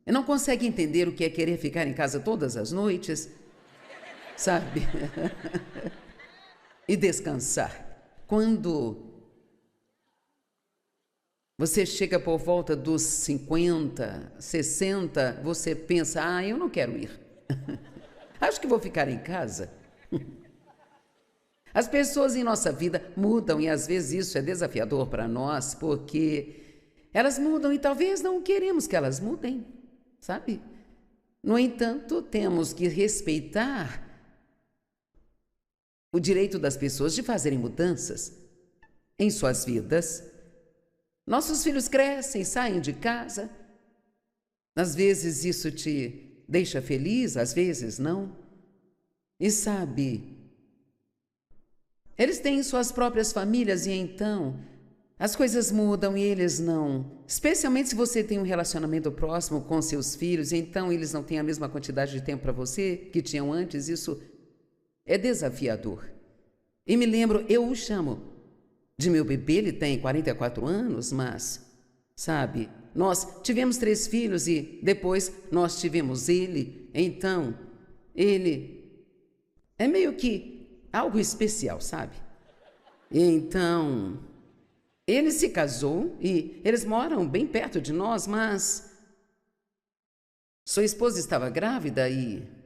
E não consegue entender o que é querer ficar em casa todas as noites, sabe? E descansar. Quando você chega por volta dos 50, 60, você pensa, eu não quero ir. Acho que vou ficar em casa. As pessoas em nossa vida mudam e às vezes isso é desafiador para nós, porque elas mudam e talvez não queremos que elas mudem, sabe? No entanto, temos que respeitar o direito das pessoas de fazerem mudanças em suas vidas. Nossos filhos crescem, saem de casa. Às vezes isso te deixa feliz, às vezes não. E sabe, eles têm suas próprias famílias e então as coisas mudam e eles não. Especialmente se você tem um relacionamento próximo com seus filhos, então eles não têm a mesma quantidade de tempo para você que tinham antes. Isso é desafiador. E me lembro, eu o chamo de meu bebê, ele tem 44 anos, mas, sabe, nós tivemos 3 filhos e depois nós tivemos ele. Então, ele é meio que algo especial, sabe? E então, ele se casou e eles moram bem perto de nós, mas sua esposa estava grávida e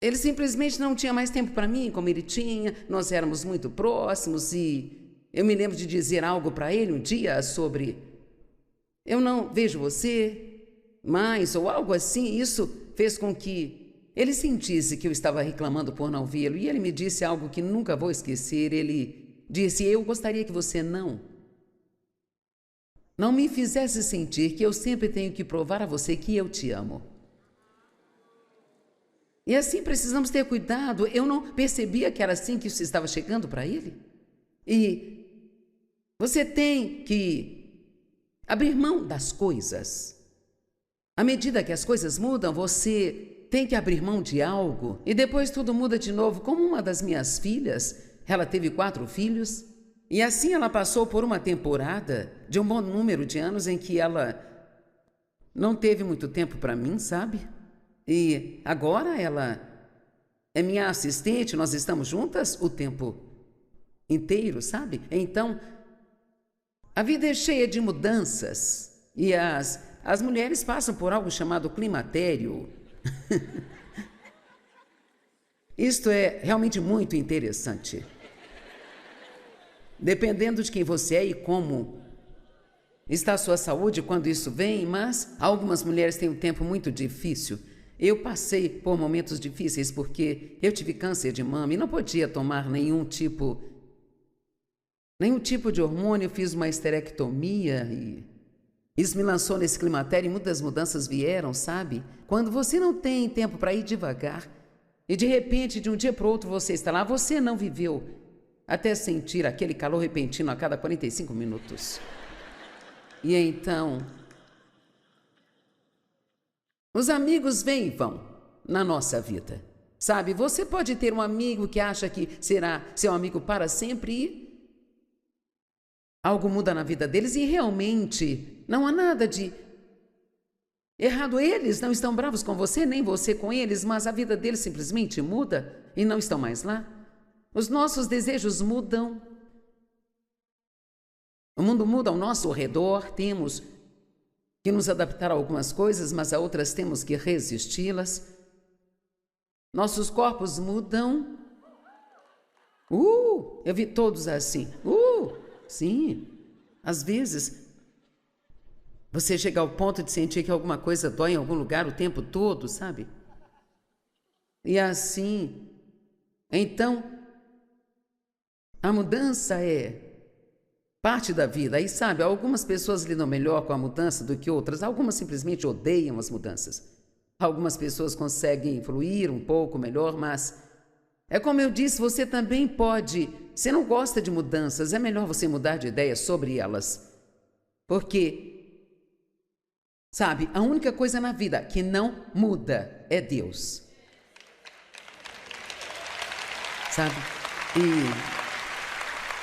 ele simplesmente não tinha mais tempo para mim, como ele tinha. Nós éramos muito próximos e eu me lembro de dizer algo para ele um dia sobre eu não vejo você mais, ou algo assim. Isso fez com que ele sentisse que eu estava reclamando por não vê-lo. E ele me disse algo que nunca vou esquecer. Ele disse, eu gostaria que você não me fizesse sentir que eu sempre tenho que provar a você que eu te amo. E assim precisamos ter cuidado. Eu não percebia que era assim que isso estava chegando para ele. E você tem que abrir mão das coisas. À medida que as coisas mudam, você tem que abrir mão de algo. E depois tudo muda de novo. Como uma das minhas filhas, ela teve 4 filhos. E assim ela passou por uma temporada de um bom número de anos em que ela não teve muito tempo para mim, sabe? E agora ela é minha assistente, nós estamos juntas o tempo inteiro, sabe? Então, a vida é cheia de mudanças e as mulheres passam por algo chamado climatério. Isto é realmente muito interessante. Dependendo de quem você é e como está a sua saúde quando isso vem, mas algumas mulheres têm um tempo muito difícil. Eu passei por momentos difíceis porque eu tive câncer de mama e não podia tomar nenhum tipo de hormônio. Fiz uma esterectomia e isso me lançou nesse climatério e muitas mudanças vieram, sabe? Quando você não tem tempo para ir devagar e de repente, de um dia para o outro, você está lá, você não viveu até sentir aquele calor repentino a cada 45 minutos. E então, os amigos vêm e vão na nossa vida, sabe? Você pode ter um amigo que acha que será seu amigo para sempre e algo muda na vida deles e realmente não há nada de errado. Eles não estão bravos com você, nem você com eles, mas a vida deles simplesmente muda e não estão mais lá. Os nossos desejos mudam. O mundo muda ao nosso redor, temos que nos adaptar a algumas coisas, mas a outras temos que resisti-las. Nossos corpos mudam. Eu vi todos assim. Sim. Às vezes, você chega ao ponto de sentir que alguma coisa dói em algum lugar o tempo todo, sabe? E assim, então, a mudança é parte da vida. E sabe, algumas pessoas lidam melhor com a mudança do que outras. Algumas simplesmente odeiam as mudanças. Algumas pessoas conseguem fluir um pouco melhor, mas é como eu disse, você também pode. Você não gosta de mudanças, é melhor você mudar de ideia sobre elas. Porque, sabe, a única coisa na vida que não muda é Deus. Sabe?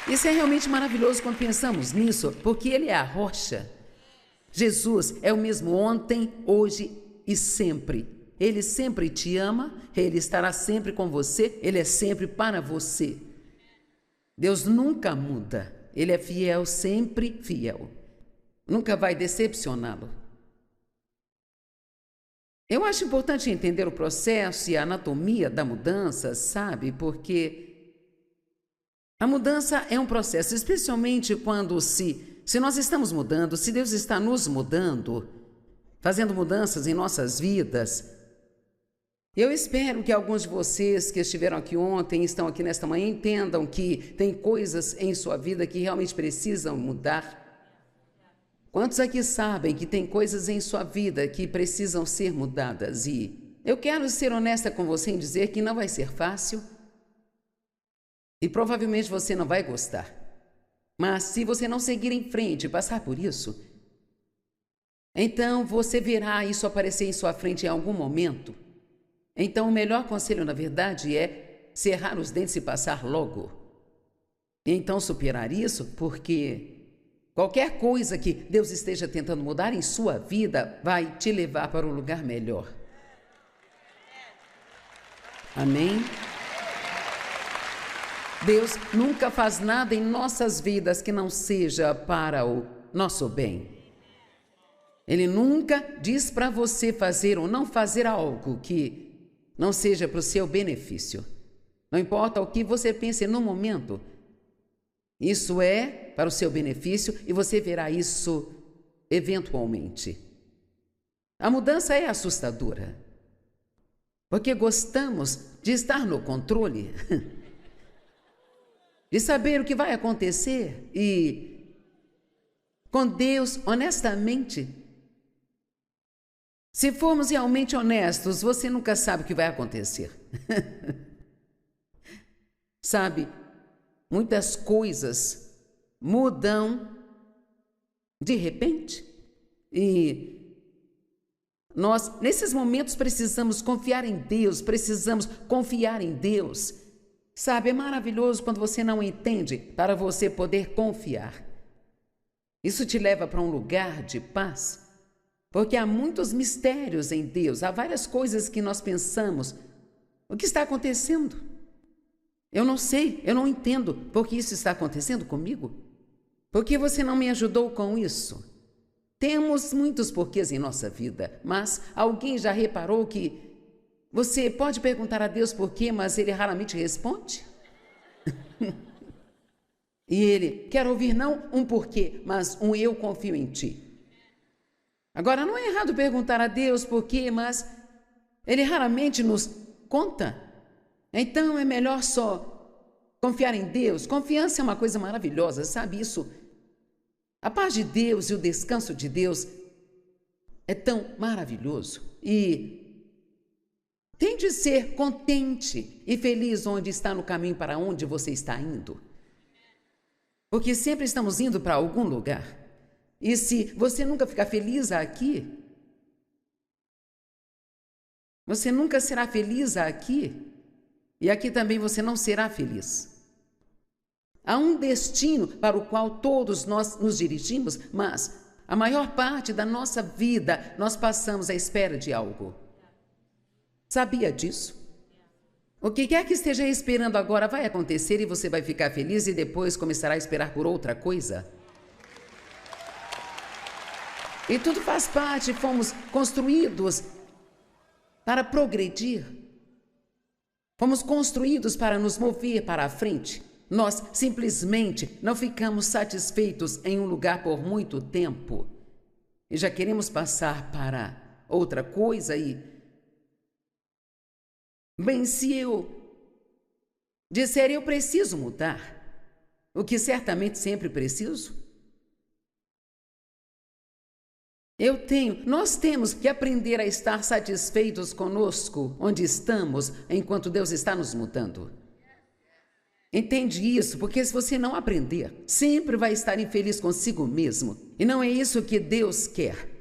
E isso é realmente maravilhoso quando pensamos nisso, porque Ele é a rocha Jesus é o mesmo ontem, hoje e sempre. Ele sempre te ama, Ele estará sempre com você, Ele é sempre para você. Deus nunca muda, Ele é fiel, sempre fiel. Nunca vai decepcioná-lo. Eu acho importante entender o processo e a anatomia da mudança, sabe? Porque a mudança é um processo, especialmente quando se nós estamos mudando, se Deus está nos mudando, fazendo mudanças em nossas vidas. Eu espero que alguns de vocês que estiveram aqui ontem, estão aqui nesta manhã, entendam que tem coisas em sua vida que realmente precisam mudar. Quantos aqui sabem que tem coisas em sua vida que precisam ser mudadas? E eu quero ser honesta com você em dizer que não vai ser fácil e provavelmente você não vai gostar. Mas se você não seguir em frente e passar por isso, então você verá isso aparecer em sua frente em algum momento. Então o melhor conselho, na verdade, é cerrar os dentes e passar logo. E então superar isso, porque qualquer coisa que Deus esteja tentando mudar em sua vida vai te levar para um lugar melhor. Amém? Deus nunca faz nada em nossas vidas que não seja para o nosso bem. Ele nunca diz para você fazer ou não fazer algo que não seja para o seu benefício. Não importa o que você pense no momento, isso é para o seu benefício e você verá isso eventualmente. A mudança é assustadora, porque gostamos de estar no controle, de saber o que vai acontecer e, com Deus, honestamente, se formos realmente honestos, você nunca sabe o que vai acontecer. Sabe, muitas coisas mudam de repente e nós, nesses momentos, precisamos confiar em Deus, precisamos confiar em Deus. Sabe, é maravilhoso quando você não entende para você poder confiar. Isso te leva para um lugar de paz. Porque há muitos mistérios em Deus, há várias coisas que nós pensamos. O que está acontecendo? Eu não sei, eu não entendo por que isso está acontecendo comigo. Por que você não me ajudou com isso? Temos muitos porquês em nossa vida, mas alguém já reparou que você pode perguntar a Deus por quê, mas Ele raramente responde? E Ele quer ouvir não um porquê, mas um eu confio em Ti. Agora, não é errado perguntar a Deus por quê, mas Ele raramente nos conta. Então, é melhor só confiar em Deus. Confiança é uma coisa maravilhosa, sabe isso? A paz de Deus e o descanso de Deus é tão maravilhoso. E tem de ser contente e feliz onde está no caminho para onde você está indo. Porque sempre estamos indo para algum lugar. E se você nunca ficar feliz aqui, você nunca será feliz aqui, e aqui também você não será feliz. Há um destino para o qual todos nós nos dirigimos, mas a maior parte da nossa vida nós passamos à espera de algo. Sabia disso? O que quer que esteja esperando agora vai acontecer e você vai ficar feliz e depois começará a esperar por outra coisa. E tudo faz parte, fomos construídos para progredir. Fomos construídos para nos mover para a frente. Nós simplesmente não ficamos satisfeitos em um lugar por muito tempo. E já queremos passar para outra coisa e... Bem, se eu disser eu preciso mudar, o que certamente sempre preciso, nós temos que aprender a estar satisfeitos conosco, onde estamos, enquanto Deus está nos mudando. Entende isso? Porque se você não aprender, sempre vai estar infeliz consigo mesmo. E não é isso que Deus quer.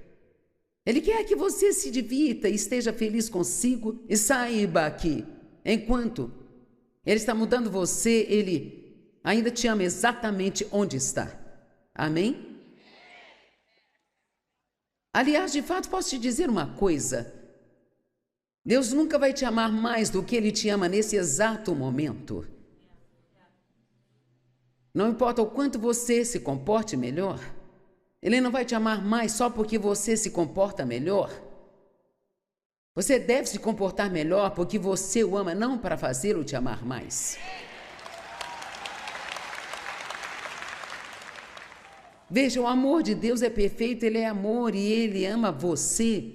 Ele quer que você se divirta e esteja feliz consigo e saiba que, enquanto Ele está mudando você, Ele ainda te ama exatamente onde está. Amém? Aliás, de fato, posso te dizer uma coisa. Deus nunca vai te amar mais do que Ele te ama nesse exato momento. Não importa o quanto você se comporte melhor, Ele não vai te amar mais só porque você se comporta melhor. Você deve se comportar melhor porque você o ama, não para fazê-lo te amar mais. Veja, o amor de Deus é perfeito, Ele é amor e Ele ama você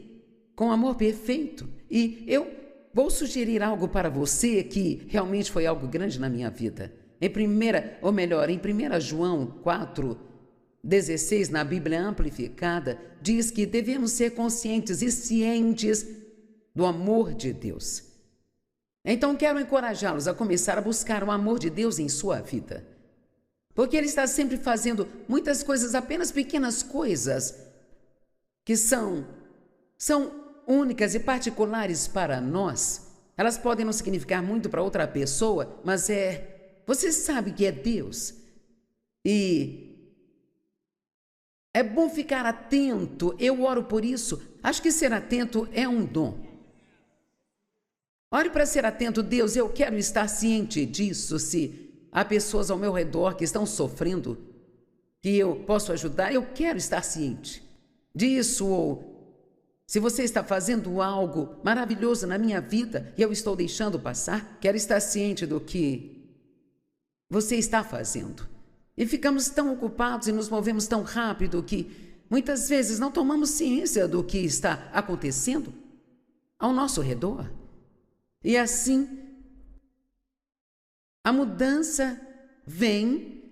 com amor perfeito. E eu vou sugerir algo para você que realmente foi algo grande na minha vida. Em 1 João 4:16, na Bíblia Amplificada, diz que devemos ser conscientes e cientes do amor de Deus. Então, quero encorajá-los a começar a buscar o amor de Deus em sua vida. Porque Ele está sempre fazendo muitas coisas, apenas pequenas coisas, que são únicas e particulares para nós. Elas podem não significar muito para outra pessoa, mas você sabe que é Deus. E é bom ficar atento, eu oro por isso. Acho que ser atento é um dom. Ore para ser atento, Deus, eu quero estar ciente disso, se há pessoas ao meu redor que estão sofrendo, que eu posso ajudar, eu quero estar ciente disso. Ou se você está fazendo algo maravilhoso na minha vida e eu estou deixando passar, quero estar ciente do que você está fazendo. E ficamos tão ocupados e nos movemos tão rápido que muitas vezes não tomamos ciência do que está acontecendo ao nosso redor. E assim, a mudança vem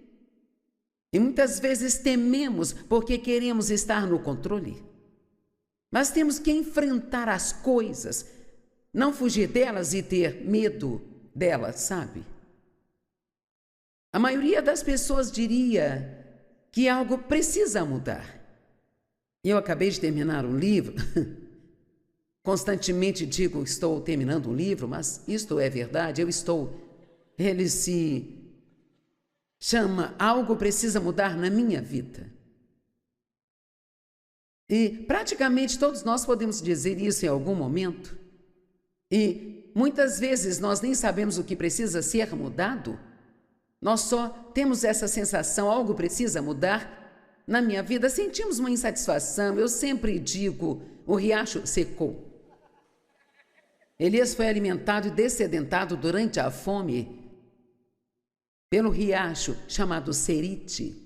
e muitas vezes tememos porque queremos estar no controle. Mas temos que enfrentar as coisas, não fugir delas e ter medo delas, sabe? A maioria das pessoas diria que algo precisa mudar. Eu acabei de terminar um livro. Constantemente digo que estou terminando um livro, mas isto é verdade, ele se chama Algo Precisa Mudar na Minha Vida. E praticamente todos nós podemos dizer isso em algum momento. E muitas vezes nós nem sabemos o que precisa ser mudado. Nós só temos essa sensação, algo precisa mudar na minha vida. Sentimos uma insatisfação. Eu sempre digo, o riacho secou. Elias foi alimentado e descedentado durante a fome pelo riacho chamado Cerite.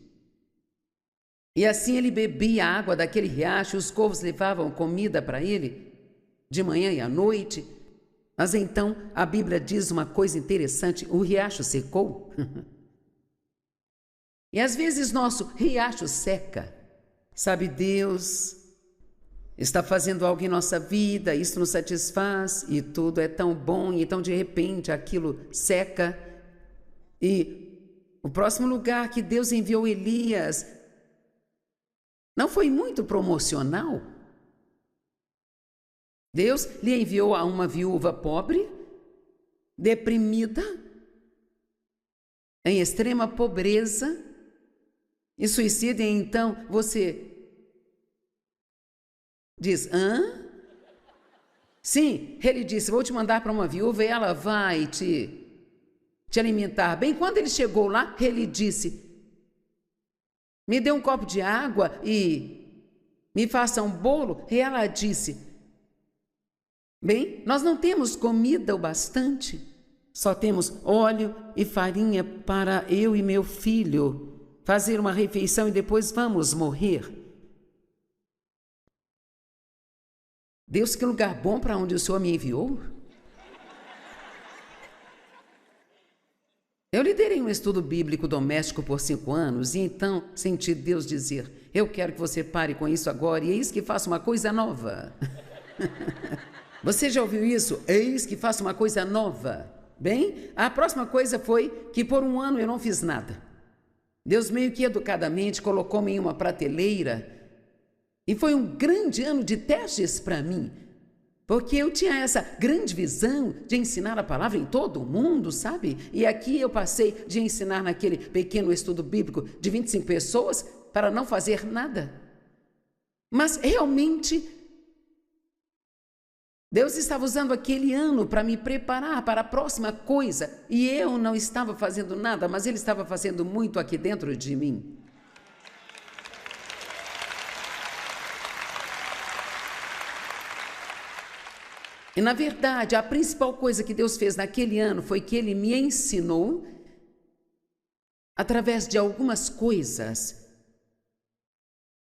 E assim ele bebia a água daquele riacho, os corvos levavam comida para ele de manhã e à noite. Mas então a Bíblia diz uma coisa interessante, o riacho secou. E às vezes nosso riacho seca. Sabe, Deus está fazendo algo em nossa vida, isso nos satisfaz e tudo é tão bom, e então de repente aquilo seca. E o próximo lugar que Deus enviou Elias não foi muito promocional. Deus lhe enviou a uma viúva pobre, deprimida, em extrema pobreza e suicida. E então você diz, hã? Sim, ele disse, vou te mandar para uma viúva e ela vai te alimentar. Bem, quando ele chegou lá, ele disse, me dê um copo de água e me faça um bolo. E ela disse, bem, nós não temos comida o bastante, só temos óleo e farinha para eu e meu filho fazer uma refeição e depois vamos morrer. Deus, que lugar bom para onde o Senhor me enviou. Eu liderei um estudo bíblico doméstico por 5 anos e então senti Deus dizer, eu quero que você pare com isso agora e eis que faça uma coisa nova. Você já ouviu isso? Eis que faça uma coisa nova. Bem, a próxima coisa foi que por 1 ano eu não fiz nada. Deus meio que educadamente colocou-me em uma prateleira e foi um grande ano de testes para mim, porque eu tinha essa grande visão de ensinar a palavra em todo o mundo, sabe? E aqui eu passei de ensinar naquele pequeno estudo bíblico de 25 pessoas para não fazer nada. Mas realmente Deus estava usando aquele ano para me preparar para a próxima coisa. E eu não estava fazendo nada, mas Ele estava fazendo muito aqui dentro de mim. E, na verdade, a principal coisa que Deus fez naquele ano foi que Ele me ensinou, através de algumas coisas,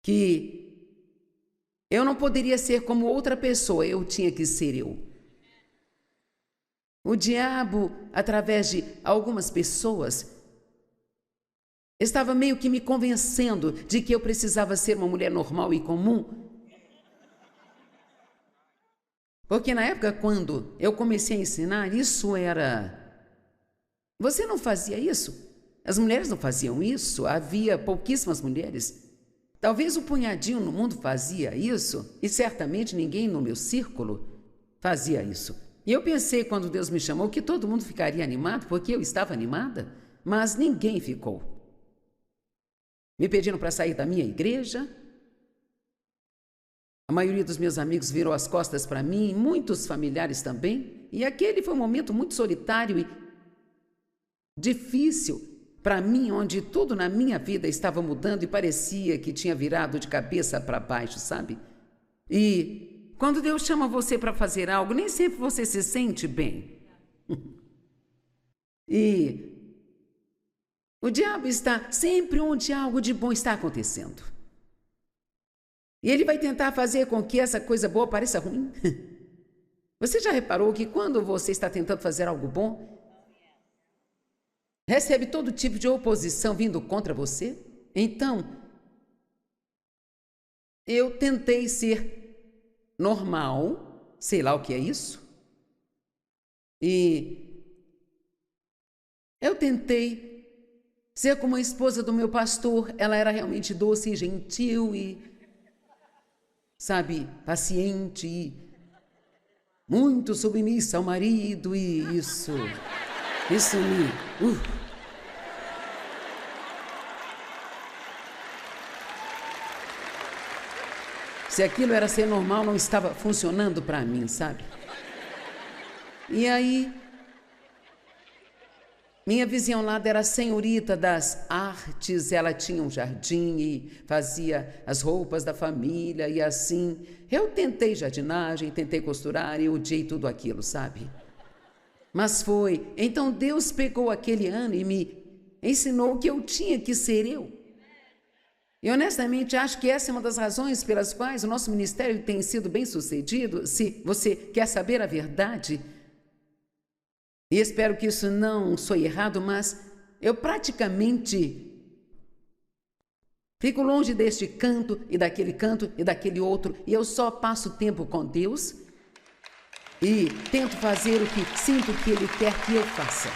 que eu não poderia ser como outra pessoa, eu tinha que ser eu. O diabo, através de algumas pessoas, estava meio que me convencendo de que eu precisava ser uma mulher normal e comum. Porque na época, quando eu comecei a ensinar, isso era... Você não fazia isso? As mulheres não faziam isso? Havia pouquíssimas mulheres. Talvez o punhadinho no mundo fazia isso, e certamente ninguém no meu círculo fazia isso. E eu pensei, quando Deus me chamou, que todo mundo ficaria animado, porque eu estava animada, mas ninguém ficou. Me pediram para sair da minha igreja. A maioria dos meus amigos virou as costas para mim, muitos familiares também. E aquele foi um momento muito solitário e difícil para mim, onde tudo na minha vida estava mudando e parecia que tinha virado de cabeça para baixo, sabe? E quando Deus chama você para fazer algo, nem sempre você se sente bem. E o diabo está sempre onde algo de bom está acontecendo. E ele vai tentar fazer com que essa coisa boa pareça ruim. Você já reparou que quando você está tentando fazer algo bom, recebe todo tipo de oposição vindo contra você? Então, eu tentei ser normal, sei lá o que é isso, e eu tentei ser como a esposa do meu pastor. Ela era realmente doce e gentil e, sabe, paciente e muito submissa ao marido, e isso me... Se aquilo era ser normal, não estava funcionando para mim, sabe? E aí, minha vizinha lá era a senhorita das artes, ela tinha um jardim e fazia as roupas da família e assim. Eu tentei jardinagem, tentei costurar e odiei tudo aquilo, sabe? Mas foi. Então Deus pegou aquele ano e me ensinou que eu tinha que ser eu. E honestamente acho que essa é uma das razões pelas quais o nosso ministério tem sido bem sucedido. Se você quer saber a verdade, e espero que isso não soe errado, mas eu praticamente fico longe deste canto e daquele outro, e eu só passo tempo com Deus e tento fazer o que sinto que Ele quer que eu faça.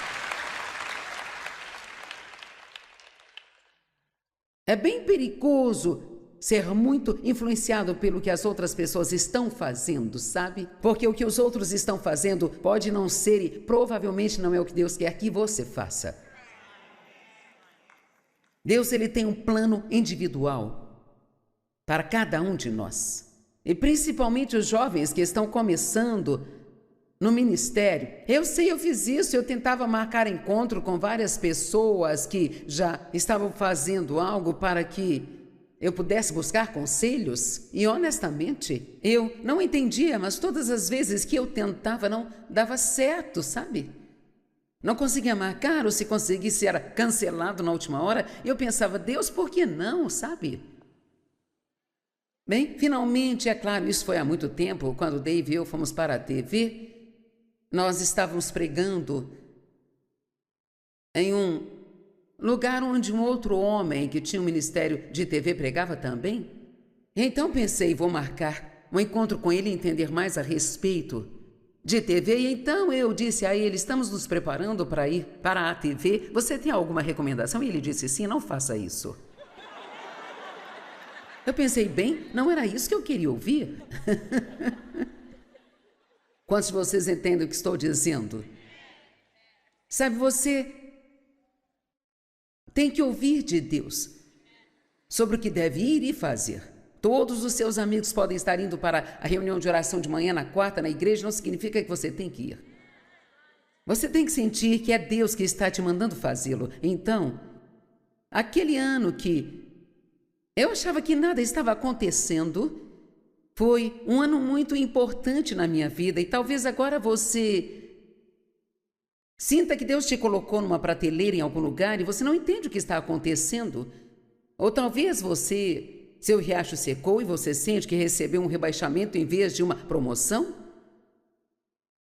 É bem perigoso ser muito influenciado pelo que as outras pessoas estão fazendo, sabe? Porque o que os outros estão fazendo pode não ser e provavelmente não é o que Deus quer que você faça. Deus, Ele tem um plano individual para cada um de nós. E principalmente os jovens que estão começando no ministério. Eu sei, eu fiz isso, eu tentava marcar encontro com várias pessoas que já estavam fazendo algo para que eu pudesse buscar conselhos. E honestamente, eu não entendia, mas todas as vezes que eu tentava não dava certo, sabe? Não conseguia marcar, ou se conseguisse era cancelado na última hora. E eu pensava, Deus, por que não, sabe? Bem, finalmente, é claro, isso foi há muito tempo, quando Dave e eu fomos para a TV. Nós estávamos pregando em um lugar onde um outro homem que tinha um ministério de TV pregava também. Então pensei, vou marcar um encontro com ele e entender mais a respeito de TV. E então eu disse a ele, estamos nos preparando para ir para a TV. Você tem alguma recomendação? E ele disse, sim, não faça isso. Eu pensei, bem, não era isso que eu queria ouvir. Quantos de vocês entendem o que estou dizendo? Sabe, você tem que ouvir de Deus sobre o que deve ir e fazer. Todos os seus amigos podem estar indo para a reunião de oração de manhã na quarta na igreja, não significa que você tem que ir. Você tem que sentir que é Deus que está te mandando fazê-lo. Então, aquele ano que eu achava que nada estava acontecendo, foi um ano muito importante na minha vida e talvez agora você sinta que Deus te colocou numa prateleira em algum lugar e você não entende o que está acontecendo. Ou talvez seu riacho secou e você sente que recebeu um rebaixamento em vez de uma promoção.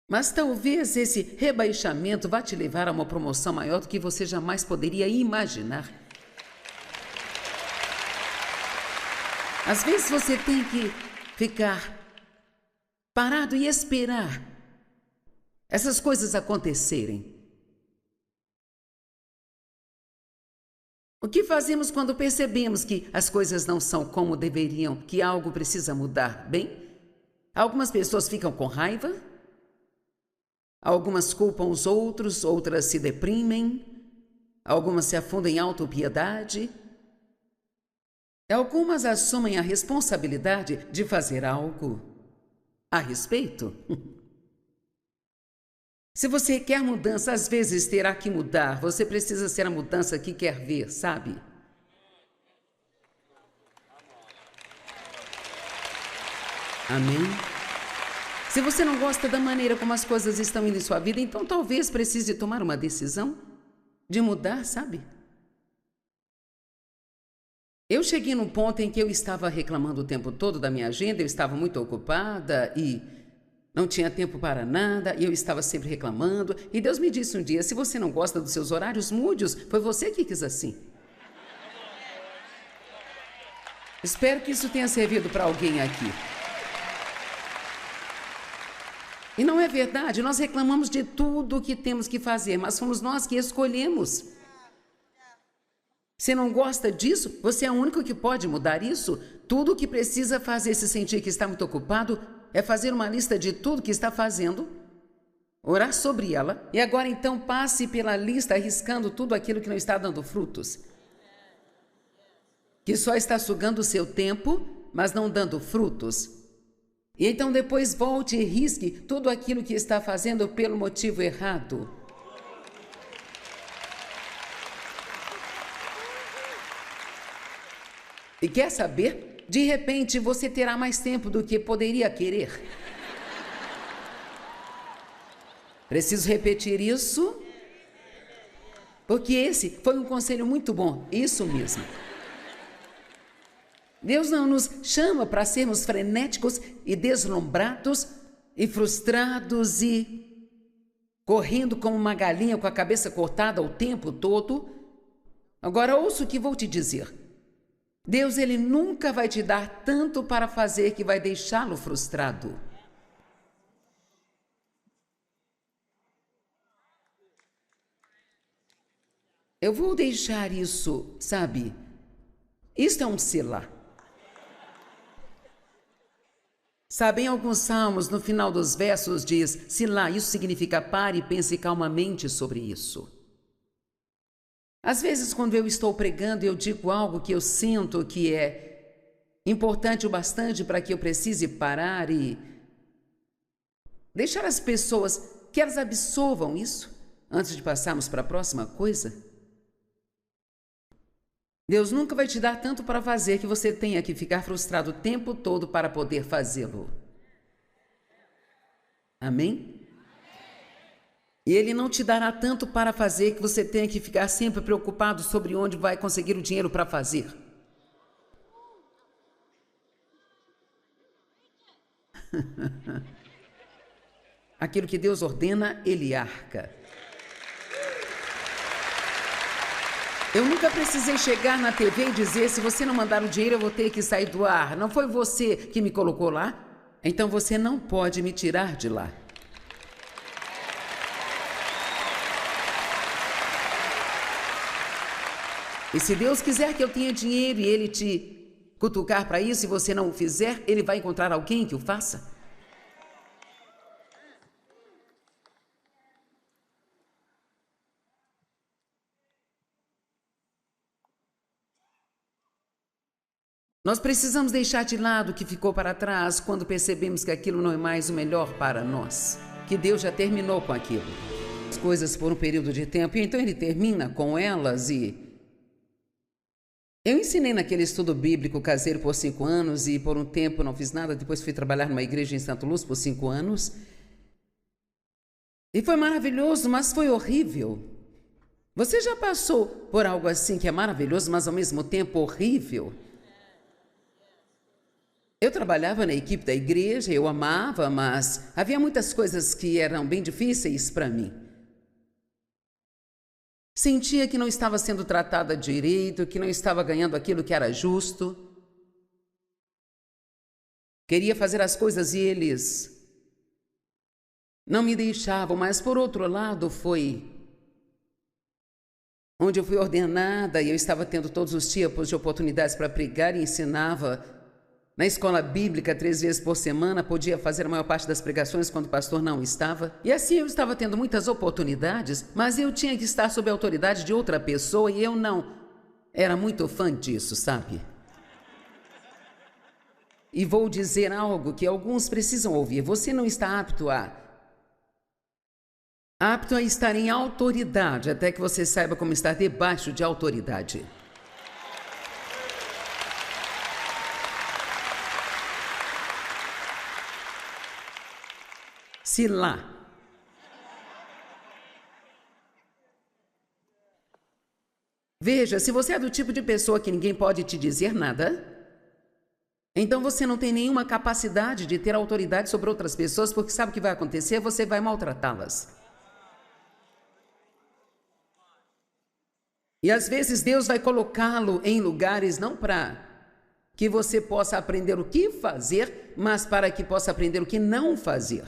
Mas talvez esse rebaixamento vá te levar a uma promoção maior do que você jamais poderia imaginar. Às vezes você tem que ficar parado e esperar essas coisas acontecerem. O que fazemos quando percebemos que as coisas não são como deveriam, que algo precisa mudar? Bem, algumas pessoas ficam com raiva, algumas culpam os outros, outras se deprimem, algumas se afundam em autopiedade, algumas assumem a responsabilidade de fazer algo a respeito. Se você quer mudança, às vezes terá que mudar. Você precisa ser a mudança que quer ver, sabe? Amém? Se você não gosta da maneira como as coisas estão indo em sua vida, então talvez precise tomar uma decisão de mudar, sabe? Eu cheguei num ponto em que eu estava reclamando o tempo todo da minha agenda, eu estava muito ocupada e não tinha tempo para nada, e eu estava sempre reclamando. E Deus me disse um dia, se você não gosta dos seus horários, mude-os. Foi você que quis assim. Espero que isso tenha servido para alguém aqui. E não é verdade, nós reclamamos de tudo o que temos que fazer, mas fomos nós que escolhemos. Se não gosta disso, você é o único que pode mudar isso. Tudo o que precisa fazer se sentir que está muito ocupado é fazer uma lista de tudo que está fazendo, orar sobre ela, e agora então passe pela lista arriscando tudo aquilo que não está dando frutos, que só está sugando o seu tempo, mas não dando frutos. E então depois volte e risque tudo aquilo que está fazendo pelo motivo errado. E quer saber? De repente, você terá mais tempo do que poderia querer. Preciso repetir isso, porque esse foi um conselho muito bom. Isso mesmo. Deus não nos chama para sermos frenéticos e deslumbrados e frustrados e correndo como uma galinha com a cabeça cortada o tempo todo. Agora, ouça o que vou te dizer. Deus, ele nunca vai te dar tanto para fazer que vai deixá-lo frustrado. Eu vou deixar isso, sabe? Isto é um selá. Sabem, alguns salmos, no final dos versos diz, selá, isso significa pare e pense calmamente sobre isso. Às vezes, quando eu estou pregando, eu digo algo que eu sinto que é importante o bastante para que eu precise parar e deixar as pessoas que elas absorvam isso antes de passarmos para a próxima coisa. Deus nunca vai te dar tanto para fazer que você tenha que ficar frustrado o tempo todo para poder fazê-lo. Amém? E Ele não te dará tanto para fazer que você tenha que ficar sempre preocupado sobre onde vai conseguir o dinheiro para fazer. Aquilo que Deus ordena, Ele arca. Eu nunca precisei chegar na TV e dizer, se você não mandar o dinheiro, eu vou ter que sair do ar. Não foi você que me colocou lá? Então você não pode me tirar de lá. E se Deus quiser que eu tenha dinheiro e Ele te cutucar para isso, e você não o fizer, Ele vai encontrar alguém que o faça. Nós precisamos deixar de lado o que ficou para trás quando percebemos que aquilo não é mais o melhor para nós, que Deus já terminou com aquilo. As coisas por um período de tempo, e então Ele termina com elas e... Eu ensinei naquele estudo bíblico caseiro por 5 anos e por um tempo não fiz nada, depois fui trabalhar numa igreja em Santo Luz por 5 anos. E foi maravilhoso, mas foi horrível. Você já passou por algo assim que é maravilhoso, mas ao mesmo tempo horrível? Eu trabalhava na equipe da igreja, eu amava, mas havia muitas coisas que eram bem difíceis para mim. Sentia que não estava sendo tratada direito, que não estava ganhando aquilo que era justo. Queria fazer as coisas e eles não me deixavam, mas por outro lado foi onde eu fui ordenada e eu estava tendo todos os tipos de oportunidades para pregar e ensinava na escola bíblica 3 vezes por semana, podia fazer a maior parte das pregações quando o pastor não estava. E assim eu estava tendo muitas oportunidades, mas eu tinha que estar sob a autoridade de outra pessoa e eu não era muito fã disso, sabe? E vou dizer algo que alguns precisam ouvir. Você não está apto a estar em autoridade até que você saiba como estar debaixo de autoridade. Se lá veja, se você é do tipo de pessoa que ninguém pode te dizer nada, então você não tem nenhuma capacidade de ter autoridade sobre outras pessoas, porque sabe o que vai acontecer? Você vai maltratá-las. E às vezes Deus vai colocá-lo em lugares não para que você possa aprender o que fazer, mas para que possa aprender o que não fazer.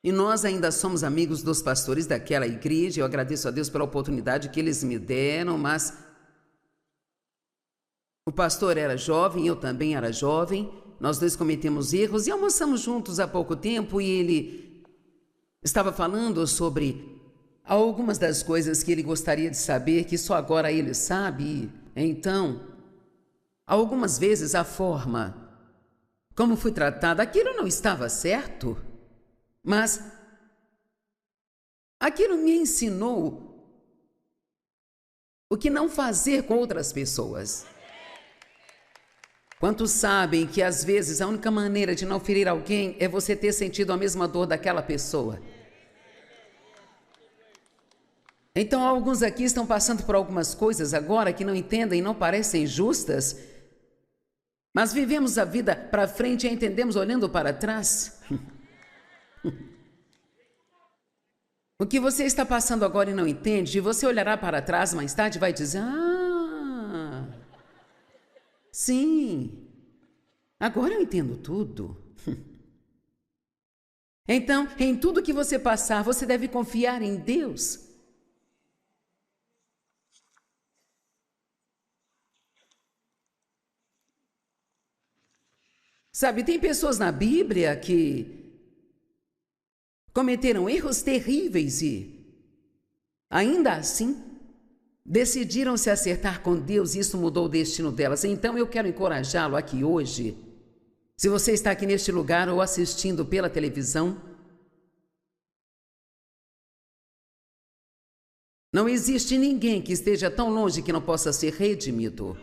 E nós ainda somos amigos dos pastores daquela igreja. Eu agradeço a Deus pela oportunidade que eles me deram, mas o pastor era jovem, eu também era jovem. Nós dois cometemos erros e almoçamos juntos há pouco tempo e ele estava falando sobre algumas das coisas que ele gostaria de saber, que só agora ele sabe. Então, algumas vezes a forma como fui tratada, aquilo não estava certo. Mas aquilo me ensinou o que não fazer com outras pessoas. Quantos sabem que às vezes a única maneira de não ferir alguém é você ter sentido a mesma dor daquela pessoa? Então alguns aqui estão passando por algumas coisas agora que não entendem e não parecem justas, mas vivemos a vida para frente e a entendemos olhando para trás. O que você está passando agora e não entende, você olhará para trás mais tarde e vai dizer: ah, sim, agora eu entendo tudo. Então, em tudo que você passar, você deve confiar em Deus. Sabe, tem pessoas na Bíblia que cometeram erros terríveis e, ainda assim, decidiram se acertar com Deus e isso mudou o destino delas. Então eu quero encorajá-lo aqui hoje. Se você está aqui neste lugar ou assistindo pela televisão, não existe ninguém que esteja tão longe que não possa ser redimido.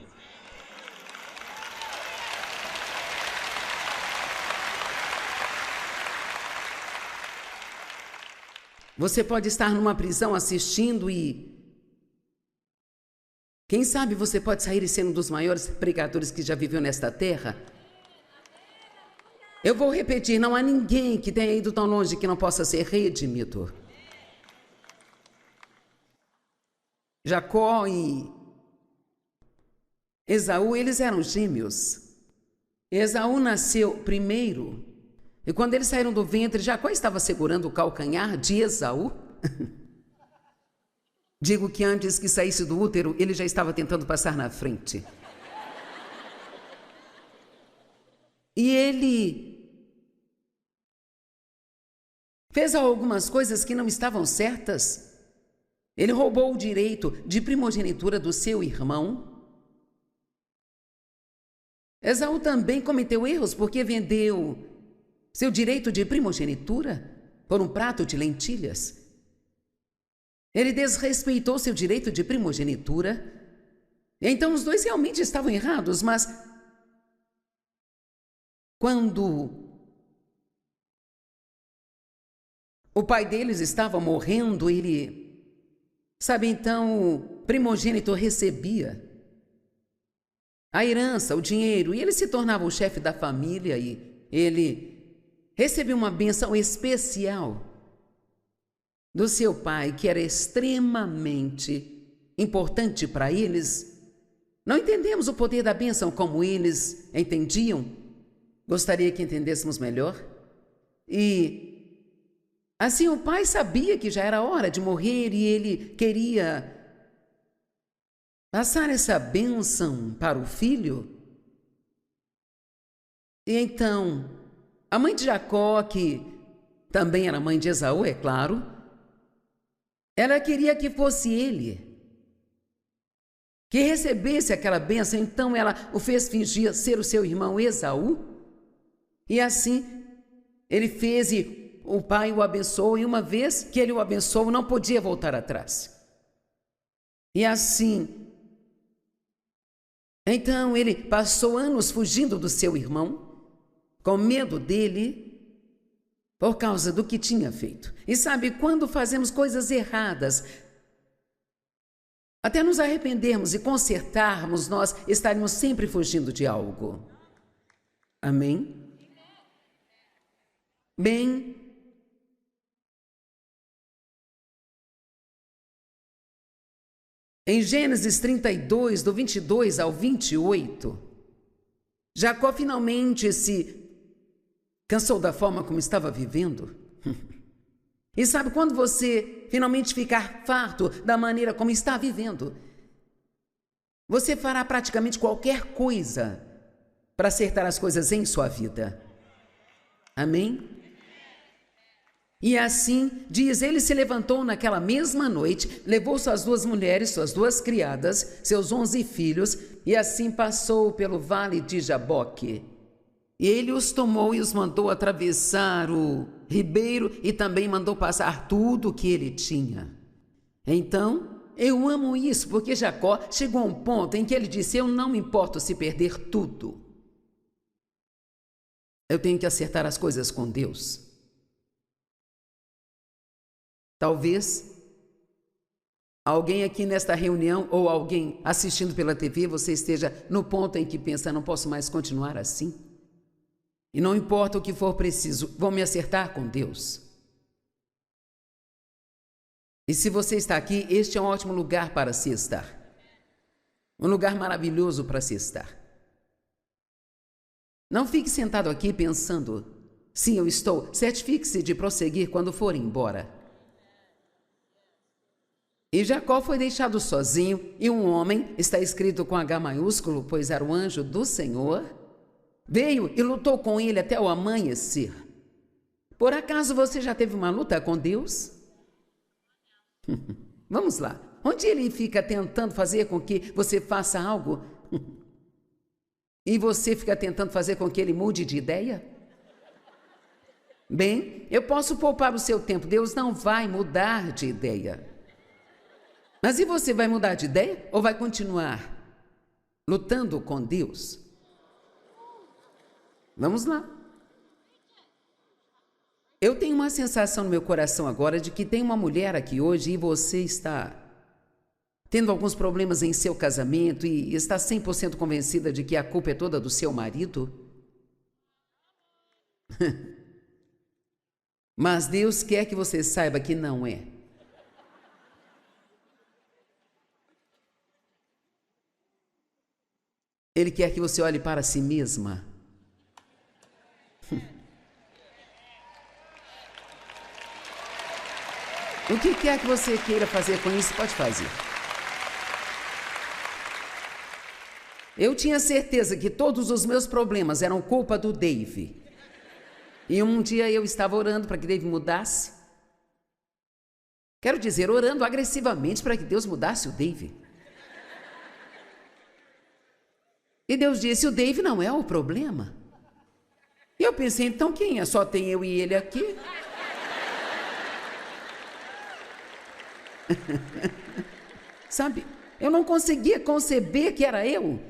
Você pode estar numa prisão assistindo e, quem sabe, você pode sair e ser um dos maiores pregadores que já viveu nesta terra. Eu vou repetir, não há ninguém que tenha ido tão longe que não possa ser redimido. Jacó e Esaú, eles eram gêmeos. Esaú nasceu primeiro. E quando eles saíram do ventre, Jacó estava segurando o calcanhar de Esaú. Digo que antes que saísse do útero, ele já estava tentando passar na frente. E ele fez algumas coisas que não estavam certas. Ele roubou o direito de primogenitura do seu irmão. Esaú também cometeu erros porque vendeu seu direito de primogenitura por um prato de lentilhas. Ele desrespeitou seu direito de primogenitura. Então os dois realmente estavam errados, mas quando o pai deles estava morrendo, então o primogênito recebia a herança, o dinheiro, e ele se tornava o chefe da família e ele recebeu uma bênção especial do seu pai, que era extremamente importante para eles. Não entendemos o poder da bênção como eles entendiam. Gostaria que entendêssemos melhor. E assim o pai sabia que já era hora de morrer e ele queria passar essa bênção para o filho. E então, a mãe de Jacó, que também era mãe de Esaú, é claro, ela queria que fosse ele que recebesse aquela bênção. Então ela o fez fingir ser o seu irmão Esaú. E assim ele fez e o pai o abençoou. E uma vez que ele o abençoou, não podia voltar atrás. E assim, então ele passou anos fugindo do seu irmão, com medo dele, por causa do que tinha feito. E sabe, quando fazemos coisas erradas, até nos arrependermos e consertarmos, nós estaremos sempre fugindo de algo. Amém? Bem, em Gênesis 32, do 22 ao 28, Jacó finalmente se cansou da forma como estava vivendo. E sabe, quando você finalmente ficar farto da maneira como está vivendo, você fará praticamente qualquer coisa para acertar as coisas em sua vida. Amém? E assim, diz, ele se levantou naquela mesma noite, levou suas 2 mulheres, suas 2 criadas, seus 11 filhos, e assim passou pelo vale de Jaboque. E ele os tomou e os mandou atravessar o ribeiro e também mandou passar tudo o que ele tinha. Então, eu amo isso, porque Jacó chegou a um ponto em que ele disse: eu não me importo se perder tudo. Eu tenho que acertar as coisas com Deus. Talvez alguém aqui nesta reunião ou alguém assistindo pela TV, você esteja no ponto em que pensa: não posso mais continuar assim. E não importa o que for preciso, vou me acertar com Deus. E se você está aqui, este é um ótimo lugar para se estar. Um lugar maravilhoso para se estar. Não fique sentado aqui pensando: sim, eu estou. Certifique-se de prosseguir quando for embora. E Jacó foi deixado sozinho, e um homem, está escrito com H maiúsculo, pois era o anjo do Senhor, veio e lutou com ele até o amanhecer. Por acaso você já teve uma luta com Deus? Vamos lá. Onde ele fica tentando fazer com que você faça algo e você fica tentando fazer com que ele mude de ideia? Bem, eu posso poupar o seu tempo. Deus não vai mudar de ideia. Mas e você vai mudar de ideia ou vai continuar lutando com Deus? Vamos lá. Eu tenho uma sensação no meu coração agora de que tem uma mulher aqui hoje e você está tendo alguns problemas em seu casamento e está 100% convencida de que a culpa é toda do seu marido. Mas Deus quer que você saiba que não é. Ele quer que você olhe para si mesma. O que quer que você queira fazer com isso, pode fazer. Eu tinha certeza que todos os meus problemas eram culpa do Dave. E um dia eu estava orando para que Dave mudasse. Quero dizer, orando agressivamente para que Deus mudasse o Dave. E Deus disse, o Dave não é o problema. E eu pensei, então quem é? Só tem eu e ele aqui? Sabe, eu não conseguia conceber que era eu.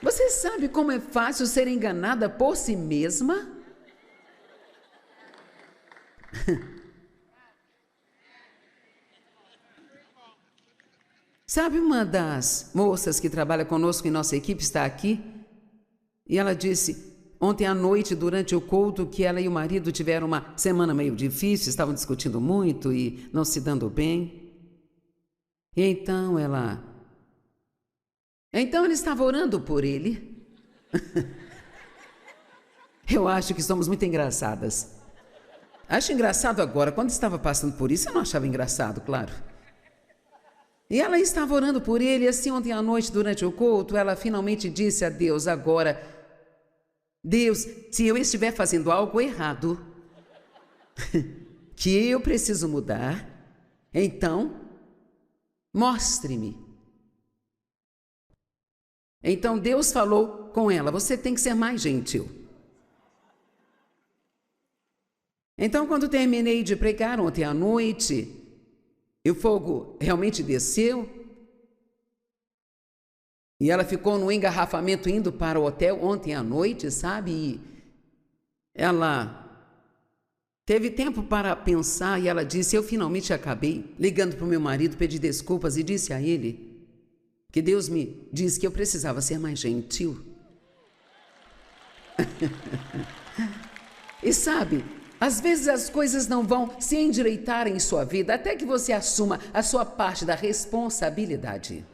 Você sabe como é fácil ser enganada por si mesma? Sabe, uma das moças que trabalha conosco em nossa equipe está aqui, e ela disse ontem à noite, durante o culto, que ela e o marido tiveram uma semana meio difícil, estavam discutindo muito e não se dando bem. E então ela estava orando por ele. Eu acho que somos muito engraçadas. Acho engraçado agora. Quando estava passando por isso, eu não achava engraçado, claro. E ela estava orando por ele, e assim, ontem à noite, durante o culto, ela finalmente disse a Deus, agora, Deus, se eu estiver fazendo algo errado, que eu preciso mudar, então, mostre-me. Então Deus falou com ela, você tem que ser mais gentil. Então, quando terminei de pregar ontem à noite, e o fogo realmente desceu, e ela ficou no engarrafamento indo para o hotel ontem à noite, sabe? E ela teve tempo para pensar e ela disse, eu finalmente acabei ligando para o meu marido, pedi desculpas e disse a ele que Deus me disse que eu precisava ser mais gentil. E sabe, às vezes as coisas não vão se endireitar em sua vida até que você assuma a sua parte da responsabilidade.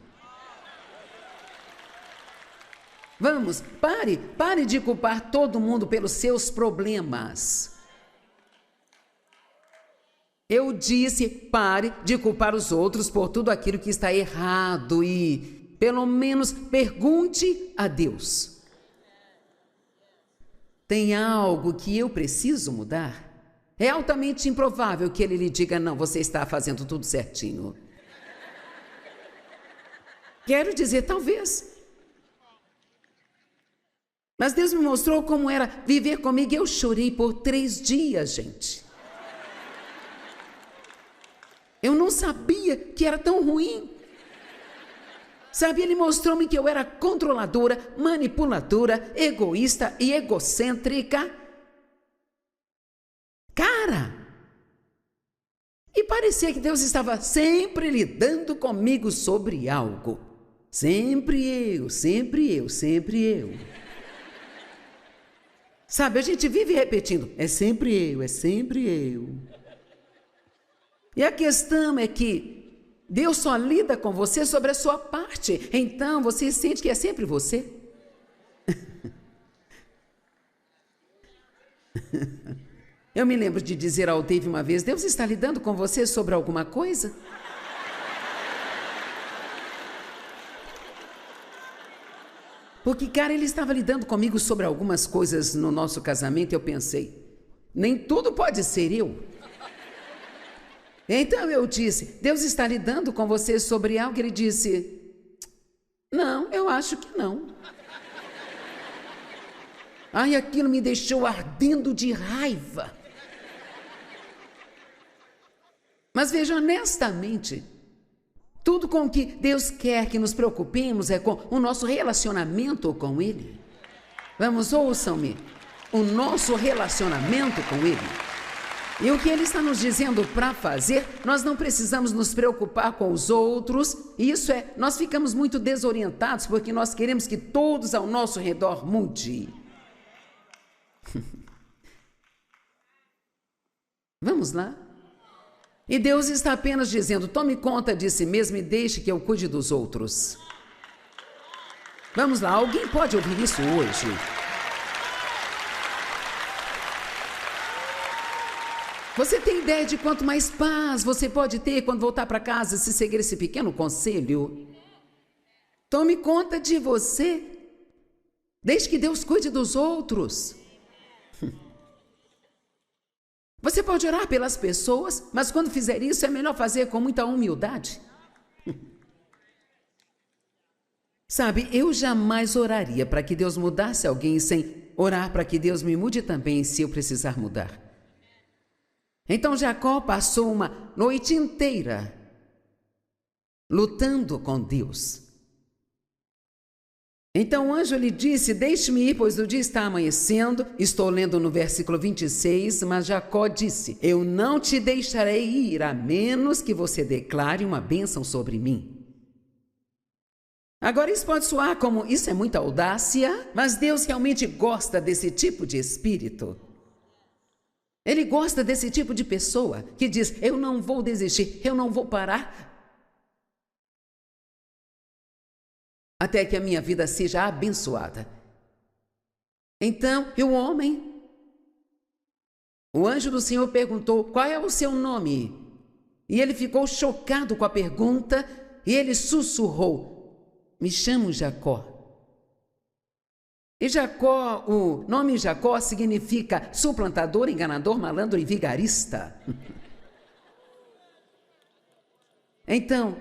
Vamos, pare de culpar todo mundo pelos seus problemas. Eu disse, pare de culpar os outros por tudo aquilo que está errado e, pelo menos, pergunte a Deus. Tem algo que eu preciso mudar? É altamente improvável que ele lhe diga, não, você está fazendo tudo certinho. Quero dizer, talvez. Mas Deus me mostrou como era viver comigo e eu chorei por 3 dias, gente. Eu não sabia que era tão ruim. Sabe, ele mostrou-me que eu era controladora, manipuladora, egoísta e egocêntrica. Cara! E parecia que Deus estava sempre lidando comigo sobre algo. Sempre eu, sempre eu, sempre eu. Sabe, a gente vive repetindo, é sempre eu, é sempre eu. E a questão é que Deus só lida com você sobre a sua parte. Então, você sente que é sempre você. Eu me lembro de dizer ao Dave uma vez, Deus está lidando com você sobre alguma coisa? Porque, cara, ele estava lidando comigo sobre algumas coisas no nosso casamento e eu pensei, nem tudo pode ser eu. Então eu disse, Deus está lidando com você sobre algo? Ele disse, não, eu acho que não. Ai, aquilo me deixou ardendo de raiva. Mas veja, honestamente, tudo com que Deus quer que nos preocupemos é com o nosso relacionamento com Ele. Vamos, ouçam-me, o nosso relacionamento com Ele. E o que Ele está nos dizendo para fazer, nós não precisamos nos preocupar com os outros. Isso é, nós ficamos muito desorientados porque nós queremos que todos ao nosso redor mudem. Vamos lá? E Deus está apenas dizendo, tome conta de si mesmo e deixe que eu cuide dos outros. Vamos lá, alguém pode ouvir isso hoje? Você tem ideia de quanto mais paz você pode ter quando voltar para casa se seguir esse pequeno conselho? Tome conta de você. Deixe que Deus cuide dos outros. Você pode orar pelas pessoas, mas quando fizer isso é melhor fazer com muita humildade. Sabe, eu jamais oraria para que Deus mudasse alguém sem orar para que Deus me mude também se eu precisar mudar. Então Jacó passou uma noite inteira lutando com Deus. Então o anjo lhe disse: deixe-me ir, pois o dia está amanhecendo. Estou lendo no versículo 26, mas Jacó disse: eu não te deixarei ir, a menos que você declare uma bênção sobre mim. Agora isso pode soar como isso é muita audácia, mas Deus realmente gosta desse tipo de espírito. Ele gosta desse tipo de pessoa que diz: eu não vou desistir, eu não vou parar até que a minha vida seja abençoada. Então, o anjo do Senhor perguntou: qual é o seu nome? E ele ficou chocado com a pergunta e ele sussurrou: me chamo Jacó. E Jacó, o nome Jacó significa suplantador, enganador, malandro e vigarista. Então,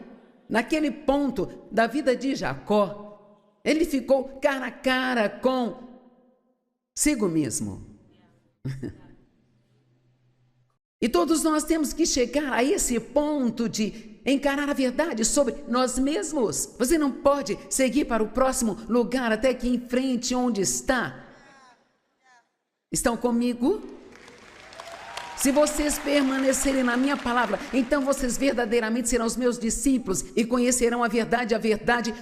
naquele ponto da vida de Jacó, ele ficou cara a cara consigo mesmo. E todos nós temos que chegar a esse ponto de encarar a verdade sobre nós mesmos. Você não pode seguir para o próximo lugar até que enfrente onde está. Estão comigo? Se vocês permanecerem na minha palavra, então vocês verdadeiramente serão os meus discípulos e conhecerão a verdade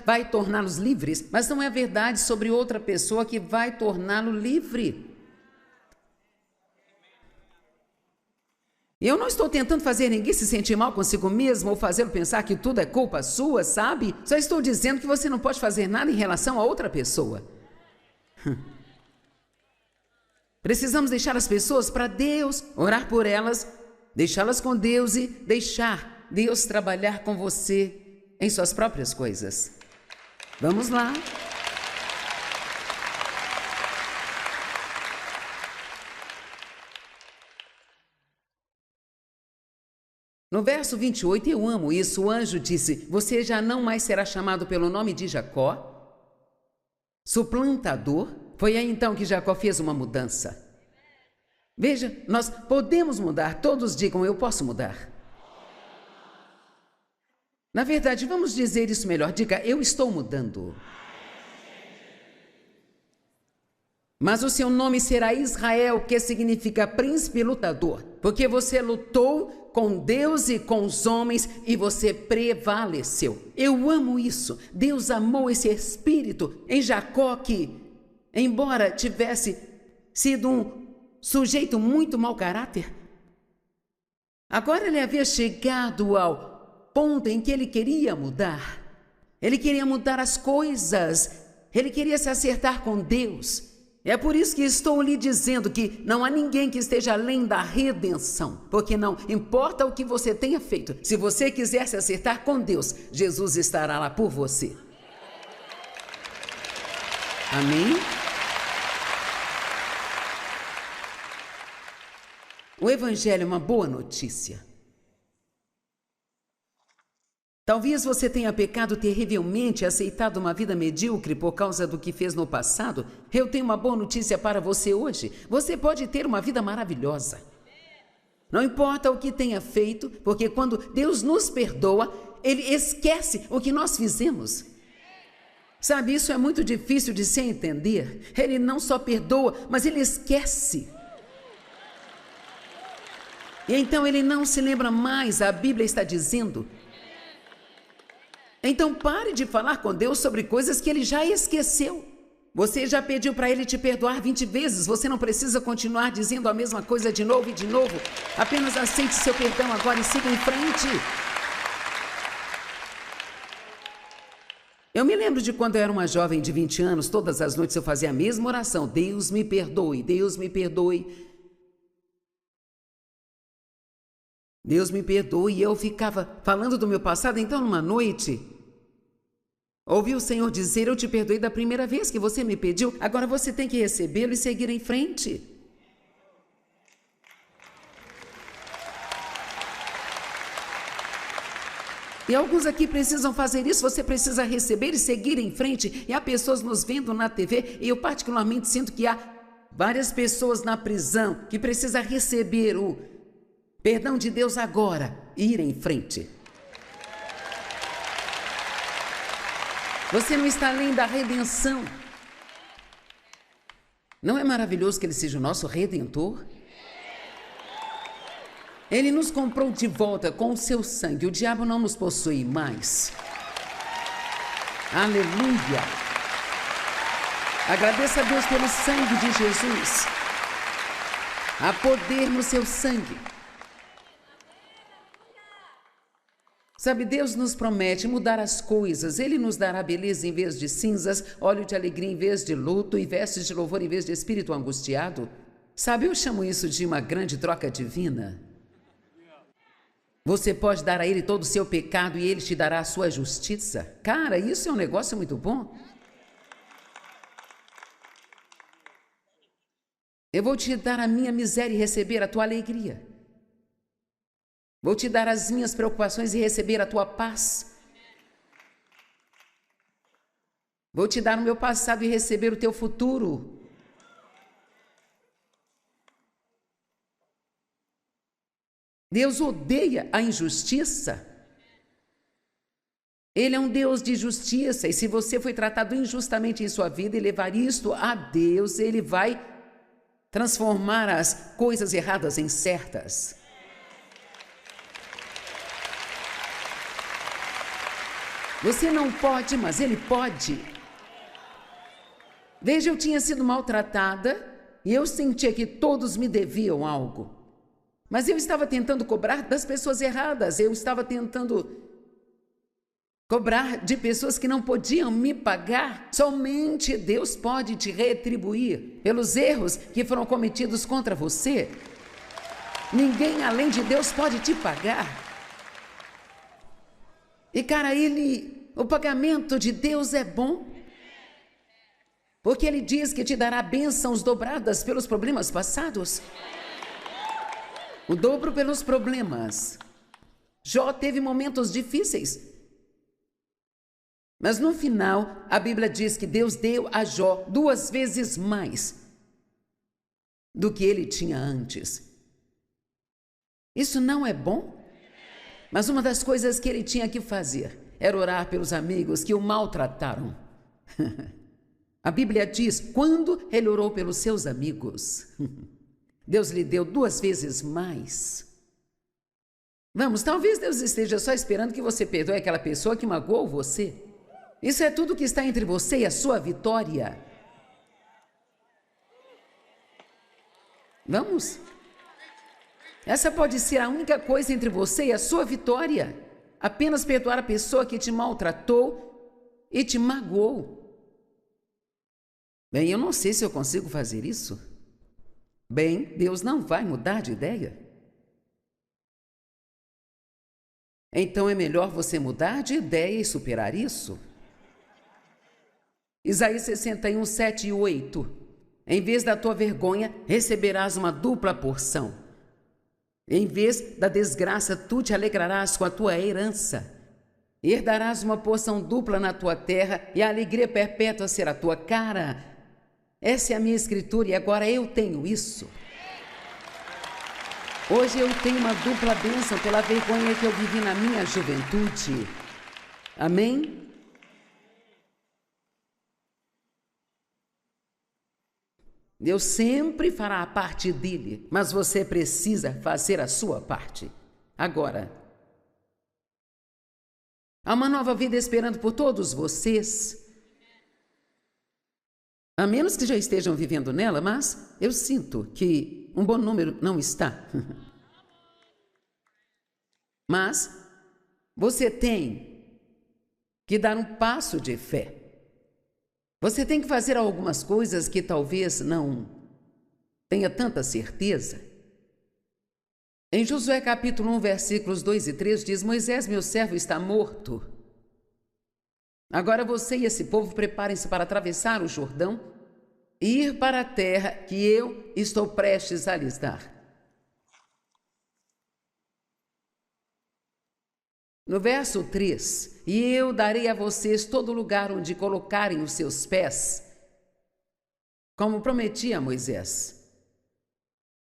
vai torná-los livres. Mas não é a verdade sobre outra pessoa que vai torná-lo livre. Eu não estou tentando fazer ninguém se sentir mal consigo mesmo ou fazê-lo pensar que tudo é culpa sua, sabe? Só estou dizendo que você não pode fazer nada em relação a outra pessoa. Precisamos deixar as pessoas para Deus, orar por elas, deixá-las com Deus e deixar Deus trabalhar com você em suas próprias coisas. Vamos lá. No verso 28, eu amo isso, o anjo disse: você já não mais será chamado pelo nome de Jacó, suplantador. Foi aí então que Jacó fez uma mudança. Veja, nós podemos mudar, todos digam: eu posso mudar. Na verdade, vamos dizer isso melhor, diga: eu estou mudando. Mas o seu nome será Israel, que significa príncipe lutador, porque você lutou com Deus e com os homens e você prevaleceu. Eu amo isso. Deus amou esse espírito em Jacó que, embora tivesse sido um sujeito muito mau caráter, agora ele havia chegado ao ponto em que ele queria mudar. Ele queria mudar as coisas. Ele queria se acertar com Deus. É por isso que estou lhe dizendo que não há ninguém que esteja além da redenção, porque não importa o que você tenha feito, se você quiser se acertar com Deus, Jesus estará lá por você. Amém? O Evangelho é uma boa notícia. Talvez você tenha pecado terrivelmente e aceitado uma vida medíocre por causa do que fez no passado. Eu tenho uma boa notícia para você hoje. Você pode ter uma vida maravilhosa. Não importa o que tenha feito, porque quando Deus nos perdoa, Ele esquece o que nós fizemos. Sabe, isso é muito difícil de se entender. Ele não só perdoa, mas Ele esquece. E então Ele não se lembra mais, a Bíblia está dizendo. Então pare de falar com Deus sobre coisas que Ele já esqueceu. Você já pediu para Ele te perdoar 20 vezes, você não precisa continuar dizendo a mesma coisa de novo e de novo. Apenas aceite seu perdão agora e siga em frente. Eu me lembro de quando eu era uma jovem de 20 anos, todas as noites eu fazia a mesma oração: Deus me perdoe, Deus me perdoe. Deus me perdoe. E eu ficava falando do meu passado. Então, numa noite, ouvi o Senhor dizer: eu te perdoei da primeira vez que você me pediu, agora você tem que recebê-lo e seguir em frente. E alguns aqui precisam fazer isso, você precisa receber e seguir em frente. E há pessoas nos vendo na TV, e eu particularmente sinto que há várias pessoas na prisão que precisam receber o perdão de Deus agora e ir em frente. Você não está além da redenção. Não é maravilhoso que Ele seja o nosso Redentor? Ele nos comprou de volta com o seu sangue. O diabo não nos possui mais. Aleluia! Agradeça a Deus pelo sangue de Jesus. Há poder no seu sangue. Sabe, Deus nos promete mudar as coisas. Ele nos dará beleza em vez de cinzas, óleo de alegria em vez de luto e vestes de louvor em vez de espírito angustiado. Sabe, eu chamo isso de uma grande troca divina. Você pode dar a Ele todo o seu pecado e Ele te dará a sua justiça. Cara, isso é um negócio muito bom. Eu vou te dar a minha miséria e receber a tua alegria. Vou te dar as minhas preocupações e receber a tua paz. Vou te dar o meu passado e receber o teu futuro. Deus odeia a injustiça. Ele é um Deus de justiça, e se você foi tratado injustamente em sua vida e levar isto a Deus, Ele vai transformar as coisas erradas em certas. Você não pode, mas Ele pode. Veja, eu tinha sido maltratada e eu sentia que todos me deviam algo. Mas eu estava tentando cobrar das pessoas erradas, eu estava tentando cobrar de pessoas que não podiam me pagar. Somente Deus pode te retribuir pelos erros que foram cometidos contra você. Ninguém além de Deus pode te pagar. E cara, o pagamento de Deus é bom, porque Ele diz que te dará bênçãos dobradas pelos problemas passados. O dobro pelos problemas. Jó teve momentos difíceis. Mas no final, a Bíblia diz que Deus deu a Jó 2 vezes mais do que ele tinha antes. Isso não é bom? Mas uma das coisas que ele tinha que fazer era orar pelos amigos que o maltrataram. A Bíblia diz, quando ele orou pelos seus amigos, Deus lhe deu 2 vezes mais. Vamos, talvez Deus esteja só esperando que você perdoe aquela pessoa que magoou você. Isso é tudo que está entre você e a sua vitória. Vamos? Essa pode ser a única coisa entre você e a sua vitória. Apenas perdoar a pessoa que te maltratou e te magoou. Bem, eu não sei se eu consigo fazer isso. Bem, Deus não vai mudar de ideia. Então é melhor você mudar de ideia e superar isso. Isaías 61, 7 e 8. Em vez da tua vergonha, receberás uma dupla porção. Em vez da desgraça, tu te alegrarás com a tua herança. Herdarás uma porção dupla na tua terra e a alegria perpétua será a tua cara. Essa é a minha escritura e agora eu tenho isso. Hoje eu tenho uma dupla bênção pela vergonha que eu vivi na minha juventude. Amém? Deus sempre fará a parte dele, mas você precisa fazer a sua parte. Agora, há uma nova vida esperando por todos vocês. A menos que já estejam vivendo nela, mas eu sinto que um bom número não está. Mas você tem que dar um passo de fé. Você tem que fazer algumas coisas que talvez não tenha tanta certeza. Em Josué capítulo 1, versículos 2 e 3 diz, Moisés, meu servo, está morto. Agora você e esse povo preparem-se para atravessar o Jordão e ir para a terra que eu estou prestes a lhes dar. No verso 3, e eu darei a vocês todo lugar onde colocarem os seus pés, como prometi a Moisés.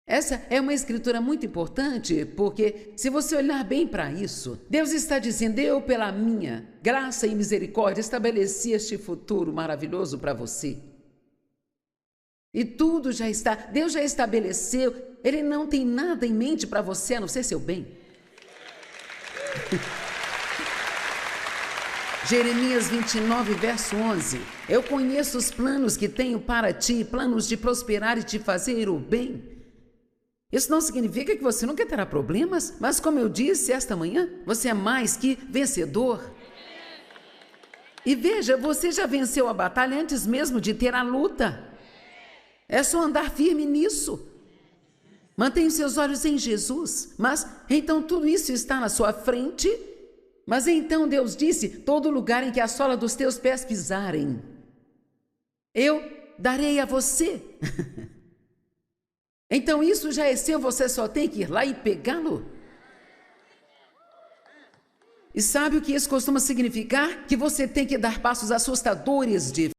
Essa é uma escritura muito importante, porque se você olhar bem para isso, Deus está dizendo: eu, pela minha graça e misericórdia, estabeleci este futuro maravilhoso para você. E tudo já está, Deus já estabeleceu, Ele não tem nada em mente para você, a não ser seu bem. Jeremias 29, verso 11. Eu conheço os planos que tenho para ti, planos de prosperar e te fazer o bem. Isso não significa que você nunca terá problemas, mas como eu disse esta manhã, você é mais que vencedor. E veja, você já venceu a batalha antes mesmo de ter a luta. É só andar firme nisso. Mantenha os seus olhos em Jesus. Mas então tudo isso está na sua frente. Mas então Deus disse: todo lugar em que a sola dos teus pés pisarem, eu darei a você. Então isso já é seu, você só tem que ir lá e pegá-lo. E sabe o que isso costuma significar? Que você tem que dar passos assustadores de